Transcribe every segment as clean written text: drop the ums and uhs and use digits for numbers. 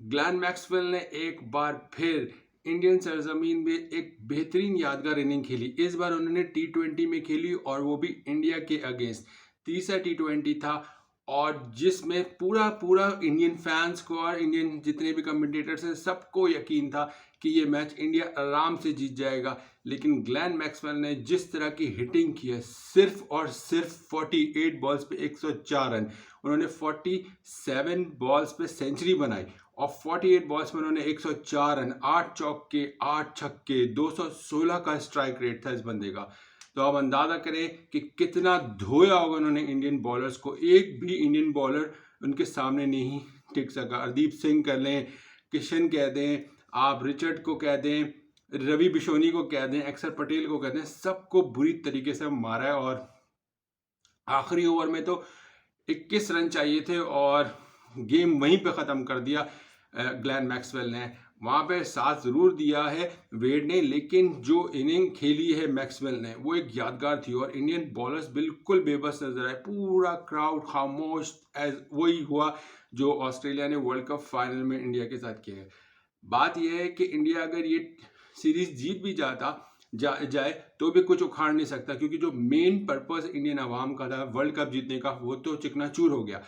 Glenn Maxwell ने एक बार फिर इंडियन सरजमीन में एक बेहतरीन यादगार इनिंग खेली। इस बार उन्होंने टी20 में खेली और वो भी इंडिया के अगेंस्ट। तीसरा टी20 था और जिसमें पूरा पूरा इंडियन फैंस को और इंडियन जितने भी कमेंटेटर्स हैं सबको यकीन था कि ये मैच इंडिया आराम से जीत जाएगा। लेकिन ग्लेन मैक्सवेल ने जिस तरह की हिटिंग की है, सिर्फ और सिर्फ 48 बॉल्स पे 104 रन, उन्होंने 47 बॉल्स पे सेंचुरी बनाई और 48 बॉल्स में उन्होंने 104 रन, 8 चौके 8 छक्के, 216 का स्ट्राइक रेट था इस बंदे का। तो आप अंदाजा करें कि कितना धोया होगा उन्होंने इंडियन बॉलर्स को। एक भी इंडियन बॉलर उनके सामने नहीं टिक सका। हरदीप सिंह कर लें, किशन कह दें, आप रिचर्ड को कह दें, रवि बिशोनी को कह दें, अक्षर पटेल को कह दें, सबको बुरी तरीके से मारा है। और आखिरी ओवर में तो 21 रन चाहिए थे और गेम वहीं पे ख़त्म कर दिया ग्लेन मैक्सवेल ने। वहाँ पे साथ ज़रूर दिया है वेड ने, लेकिन जो इनिंग खेली है मैक्सवेल ने वो एक यादगार थी और इंडियन बॉलर्स बिल्कुल बेबस नजर आए। पूरा क्राउड खामोश, एज वही हुआ जो ऑस्ट्रेलिया ने वर्ल्ड कप फाइनल में इंडिया के साथ किया है। बात यह है कि इंडिया अगर ये सीरीज जीत भी जाए तो भी कुछ उखाड़ नहीं सकता, क्योंकि जो मेन पर्पस इंडियन अवाम का था वर्ल्ड कप जीतने का वो तो चिकनाचूर हो गया।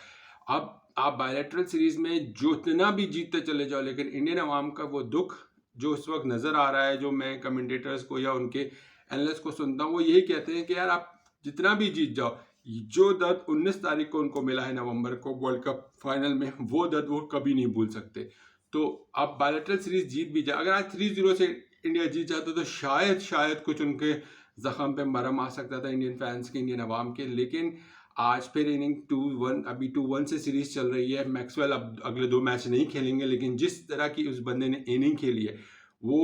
अब आप बायलैटरल सीरीज में जितना भी जीतते चले जाओ, लेकिन इंडियन अवाम का वो दुख जो उस वक्त नज़र आ रहा है, जो मैं कमेंटेटर्स को या उनके एनालिस्ट को सुनता हूँ, वो यही कहते हैं कि यार आप जितना भी जीत जाओ, जो दर्द 19 तारीख को उनको मिला है नवंबर को वर्ल्ड कप फाइनल में, वो दर्द वो कभी नहीं भूल सकते। तो आप बायलैटरल सीरीज जीत भी जाए, अगर आज 3-0 से इंडिया जीत जाता तो शायद कुछ उनके जख्म पे मरहम आ सकता था इंडियन फैंस के, इंडियन अवाम के। लेकिन आज फिर इनिंग 2-1, अभी 2-1 से सीरीज चल रही है। मैक्सवेल अब अगले 2 मैच नहीं खेलेंगे, लेकिन जिस तरह की उस बंदे ने इनिंग खेली है वो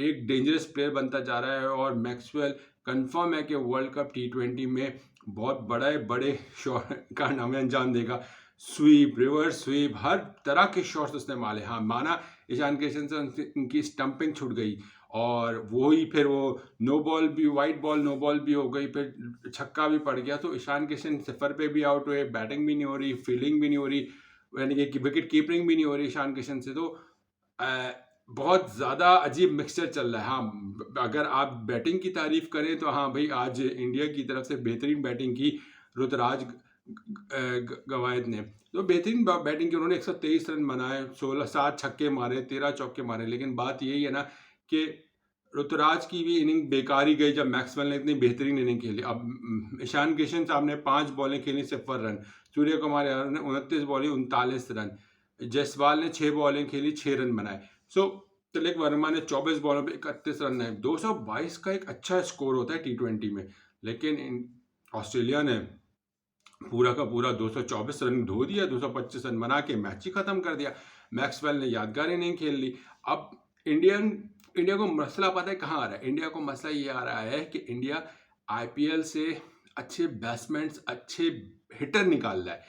एक डेंजरस प्लेयर बनता जा रहा है और मैक्सवेल कंफर्म है कि वर्ल्ड कप टी20 में बहुत बड़े शॉट कारनामे अंजाम देगा। स्वीप, रिवर्स स्वीप, हर तरह के शॉट्स उसने मारे। हाँ माना ईशान किशन से उनकी स्टंपिंग छूट गई और वही फिर वो नो बॉल भी, वाइट बॉल नो बॉल भी हो गई, फिर छक्का भी पड़ गया। तो ईशान किशन सिफर पे भी आउट हुए, बैटिंग भी नहीं हो रही, फील्डिंग भी नहीं हो रही, यानी कि विकेट कीपिंग भी नहीं हो रही ईशान किशन से। तो बहुत ज़्यादा अजीब मिक्सचर चल रहा है। हाँ अगर आप बैटिंग की तारीफ करें तो हाँ भाई, आज इंडिया की तरफ से बेहतरीन बैटिंग की ऋतुराज गवायत ने। तो बेहतरीन बैटिंग की, उन्होंने 123 रन बनाए, 7 छक्के मारे, 13 चौके मारे। लेकिन बात यही है ना कि ऋतुराज की भी इनिंग बेकार ही गई जब मैक्सवेल ने इतनी बेहतरीन इनिंग खेली। अब ईशान किशन साहब ने 5 बॉलें खेली, 0 रन। सूर्य कुमार यादव ने 29 बॉलें, 39 रन। जायसवाल ने 6 बॉलें खेली, 6 रन बनाए। सो तिलक वर्मा ने 24 बॉलों पे 31 रन है। 222 का एक अच्छा स्कोर होता है टी20 में, लेकिन ऑस्ट्रेलिया ने पूरा का पूरा 224 रन धो दिया, 225 रन बना के मैच ही खत्म कर दिया। मैक्सवेल ने यादगार इनिंग खेल ली। अब इंडिया को मसला पता है कहाँ आ रहा है? इंडिया को मसला ये आ रहा है कि इंडिया आईपीएल से अच्छे बैट्समैन, अच्छे हिटर निकाल रहा है,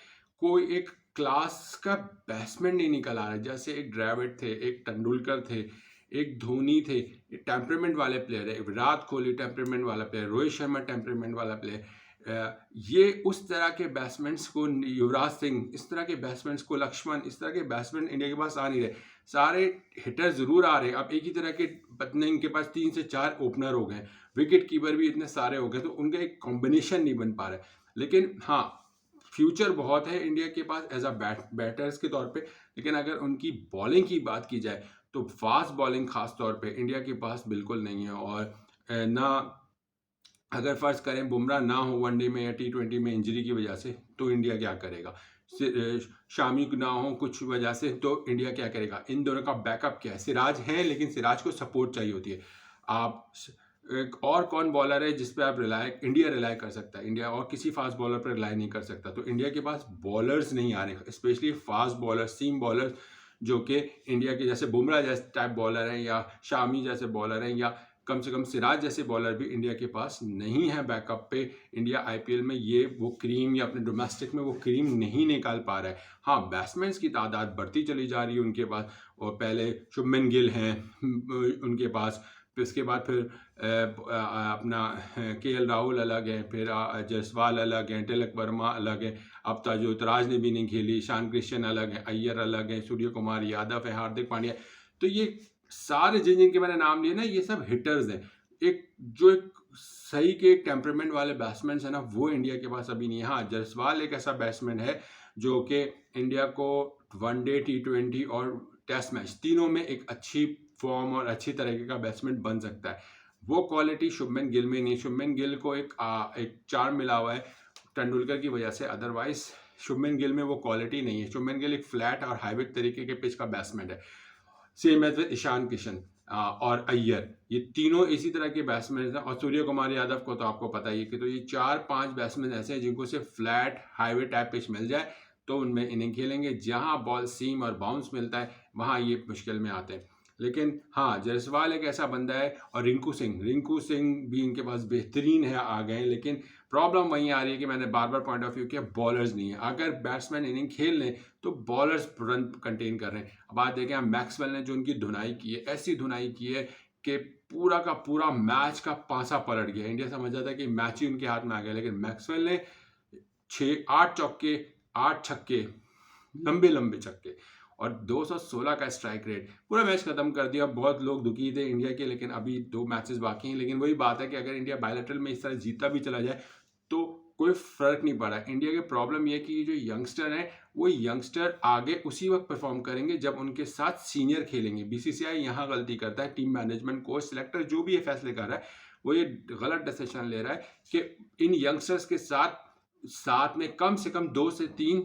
कोई एक क्लास का बैट्समैन नहीं निकल आ रहा है। जैसे एक द्रविड़ थे, एक तेंदुलकर थे, एक धोनी थे, टेम्परामेंट वाले प्लेयर है, विराट कोहली टेम्परामेंट वाला प्लेयर, रोहित शर्मा टेम्परामेंट वाला प्लेयर। ये उस तरह के बैट्समैन को, युवराज सिंह, इस तरह के बैट्समैन को, लक्ष्मण, इस तरह के बैट्समैन इंडिया के पास आ नहीं रहे। सारे हिटर जरूर आ रहे हैं। अब एक ही तरह के पत्नी इनके पास 3 से 4 ओपनर हो गए, विकेट कीपर भी इतने सारे हो गए, तो उनका एक कॉम्बिनेशन नहीं बन पा रहा है। लेकिन हाँ, फ्यूचर बहुत है इंडिया के पास एज अ बैटर्स के तौर पे। लेकिन अगर उनकी बॉलिंग की बात की जाए तो फास्ट बॉलिंग खास तौर पे इंडिया के पास बिल्कुल नहीं है। और ना, अगर फर्ज करें बुमराह ना हो वनडे में या टी20 में इंजरी की वजह से, तो इंडिया क्या करेगा? शामी ना हो कुछ वजह से, तो इंडिया क्या करेगा? इन दोनों का बैकअप क्या है? सिराज है, लेकिन सिराज को सपोर्ट चाहिए होती है। आप एक और कौन बॉलर है जिस पे आप इंडिया रिलाई कर सकता है? इंडिया और किसी फास्ट बॉलर पर रिलाई नहीं कर सकता। तो इंडिया के पास बॉलर्स नहीं आ रहे, स्पेशली फास्ट बॉलर, सीम बॉलर, जो कि इंडिया के जैसे बुमराह जैसे टाइप बॉलर हैं या शामी जैसे बॉलर हैं या कम से कम सिराज जैसे बॉलर भी इंडिया के पास नहीं है बैकअप पे। इंडिया आईपीएल में ये वो क्रीम, या अपने डोमेस्टिक में वो क्रीम नहीं निकाल पा रहा है। हाँ, बैट्समैन की तादाद बढ़ती चली जा रही है उनके पास, और पहले शुभमन गिल हैं उनके पास, फिर उसके बाद फिर अपना केएल राहुल अलग है, फिर जायसवाल अलग हैं, तिलक वर्मा अलग है, अब ताजुतराज ने भी नहीं खेली, ईशान किशन अलग है, अय्यर अलग है, सूर्य कुमार यादव है, हार्दिक पांड्या। तो ये सारे जिन जिनके मैंने नाम लिए ना, ये सब हिटर्स हैं। एक सही के टेम्परामेंट वाले बैट्समैन है ना, वो इंडिया के पास अभी नहीं है। हाँ, जायसवाल एक ऐसा बैट्समैन है जो कि इंडिया को वनडे, T20 और टेस्ट मैच तीनों में एक अच्छी फॉर्म और अच्छी तरीके का बैट्समैन बन सकता है। वो क्वालिटी शुभमन गिल में नहीं। शुभमन गिल को एक चार्म मिला हुआ है तेंदुलकर की वजह से, अदरवाइज शुभमन गिल में वो क्वालिटी नहीं है। शुभमन गिल एक फ्लैट और हाईवेट तरीके के पिच का बैट्समैन है। Same as with Ishan Kishan और अय्यर, ये तीनों इसी तरह के बैट्समैन हैं। और सूर्य कुमार यादव को तो आपको पता ही है कि तो ये 4-5 बैट्समैन ऐसे हैं जिनको सिर्फ फ्लैट हाईवे टाइप पिच मिल जाए तो उनमें इनिंग खेलेंगे। जहां बॉल सीम और बाउंस मिलता है वहां ये मुश्किल में आते हैं। लेकिन हाँ, जायसवाल एक ऐसा बंदा है, और रिंकू सिंह भी इनके पास बेहतरीन है, आ गए हैं। लेकिन प्रॉब्लम वहीं आ रही है कि मैंने बार बार पॉइंट ऑफ व्यू किया, बॉलर्स नहीं है। अगर बैट्समैन इनिंग खेल लें तो बॉलर्स रन कंटेन कर रहे हैं। अब बात देखें, मैक्सवेल ने जो उनकी धुनाई की है, ऐसी धुनाई की है कि पूरा का पूरा मैच का पासा पलट गया। इंडिया समझ जाता है कि मैच ही उनके हाथ में आ गया, लेकिन मैक्सवेल ने 8 चौके, 8 छक्के, लंबे लंबे छक्के और 216 का स्ट्राइक रेट, पूरा मैच खत्म कर दिया। बहुत लोग दुखी थे इंडिया के, लेकिन अभी 2 मैचेस बाकी हैं। लेकिन वही बात है कि अगर इंडिया बायलैटरल में इस तरह जीता भी चला जाए तो कोई फर्क नहीं पड़ा। इंडिया की प्रॉब्लम यह कि जो यंगस्टर हैं, वो यंगस्टर आगे उसी वक्त परफॉर्म करेंगे जब उनके साथ सीनियर खेलेंगे। बीसीसीआई यहाँ गलती करता है, टीम मैनेजमेंट, कोच, सिलेक्टर जो भी ये फैसले कर रहा है वो ये गलत डिसीजन ले रहा है कि इन यंगस्टर्स के साथ में कम से कम 2 से 3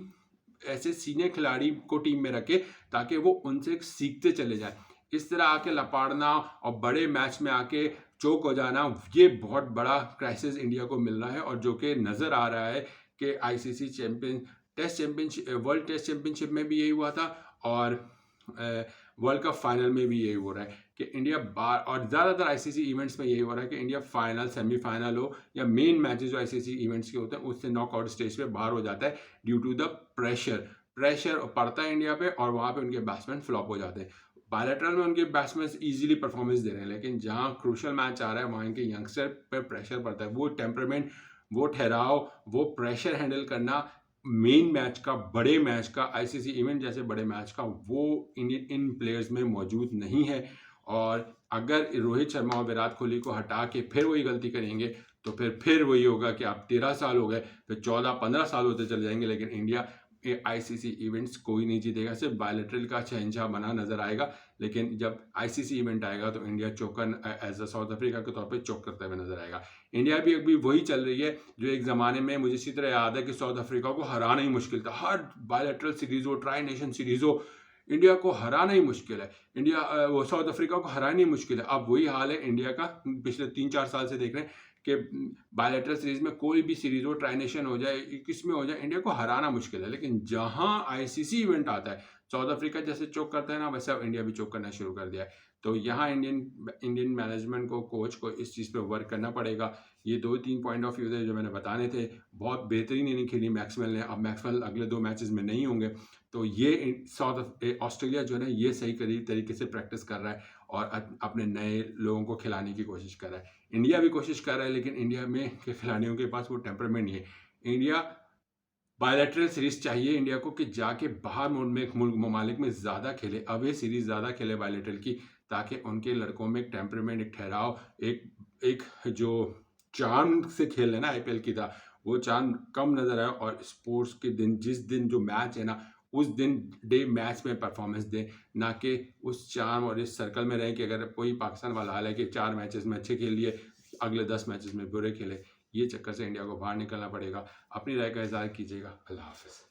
ऐसे सीनियर खिलाड़ी को टीम में रखे ताकि वो उनसे सीखते चले जाए। इस तरह आके लपाड़ना और बड़े मैच में आके चोक हो जाना, ये बहुत बड़ा क्राइसिस इंडिया को मिल रहा है। और जो कि नज़र आ रहा है कि आईसीसी वर्ल्ड टेस्ट चैंपियनशिप में भी यही हुआ था और वर्ल्ड कप फाइनल में भी यही हो रहा है कि इंडिया बार, और ज़्यादातर आईसीसी इवेंट्स में यही हो रहा है कि इंडिया फाइनल, सेमीफाइनल हो या मेन मैचेस जो आईसीसी इवेंट्स के होते हैं उससे नॉकआउट स्टेज पे बाहर हो जाता है ड्यू टू द प्रेशर पड़ता है इंडिया पे, और वहाँ पे उनके बैट्समैन फ्लॉप हो जाते हैं। बायलैटरल में उनके बैट्समैन इजीली परफॉर्मेंस दे रहे हैं, लेकिन जहाँ क्रूशल मैच आ रहा है वहाँ इनके यंगस्टर पर प्रेशर पड़ता है। वो टेम्परामेंट, वो ठहराव, वो प्रेशर हैंडल करना मेन मैच का, बड़े मैच का, आईसीसी इवेंट जैसे बड़े मैच का, वो इन प्लेयर्स में मौजूद नहीं है। और अगर रोहित शर्मा और विराट कोहली को हटा के फिर वही गलती करेंगे तो फिर वही होगा कि आप 13 साल हो गए, फिर 14-15 साल होते चले जाएंगे, लेकिन इंडिया आईसीसी इवेंट्स कोई नहीं जीतेगा। सिर्फ बायलैटरल का शहंशाह बना नजर आएगा, लेकिन जब आईसीसी इवेंट आएगा तो इंडिया चौकन एज अ साउथ अफ्रीका के तौर पे चौक करते हुए नजर आएगा। इंडिया भी अभी वही चल रही है जो एक ज़माने में मुझे इसी तरह याद है कि साउथ अफ्रीका को हराना ही मुश्किल था। हर बायलैटरल सीरीज हो, ट्राई नेशन सीरीज हो, इंडिया को हराना ही मुश्किल है। वो साउथ अफ्रीका को हराना ही मुश्किल है। अब वही हाल है इंडिया का, पिछले 3-4 साल से देख रहे हैं कि बायलैटरल सीरीज में कोई भी सीरीज हो, ट्राई नेशन हो जाए, किस में हो जाए, इंडिया को हराना मुश्किल है। लेकिन जहां आईसीसी इवेंट आता है, साउथ अफ्रीका जैसे चोक करता है ना, वैसे अब इंडिया भी चोक करना शुरू कर दिया है। तो यहाँ इंडियन मैनेजमेंट को, कोच को इस चीज़ पे वर्क करना पड़ेगा। ये 2-3 पॉइंट ऑफ व्यू थे जो मैंने बताने थे। बहुत बेहतरीन इनिंग खेली मैक्सवेल ने। अब मैक्सवेल अगले 2 मैचेस में नहीं होंगे, तो ये ऑस्ट्रेलिया जो है ना, ये सही तरीके से प्रैक्टिस कर रहा है और अपने नए लोगों को खिलाने की कोशिश कर रहा है। इंडिया भी कोशिश कर रहा है, लेकिन इंडिया में के खिलाड़ियों के पास वो टेम्परामेंट नहीं है। इंडिया बायलैटरल सीरीज चाहिए इंडिया को कि जाके बाहर ममालिक में ज़्यादा खेले, अब ये सीरीज ज़्यादा खेले बायलैटरल की, ताकि उनके लड़कों में एक टेम्परामेंट, एक ठहराव, एक जो चार्म से खेल है ना आईपीएल की था, वो चार्म कम नजर आया। और स्पोर्ट्स के दिन, जिस दिन जो मैच है ना, उस दिन डे मैच में परफॉर्मेंस दे, ना कि उस चार्म और इस सर्कल में रहे कि अगर कोई पाकिस्तान वाला हाल है कि 4 मैचेस में अच्छे खेल लिए, अगले 10 मैचेस में बुरे खेले। ये चक्कर से इंडिया को बाहर निकलना पड़ेगा। अपनी राय का इज़हार कीजिएगा। अल्लाह हाफिज़।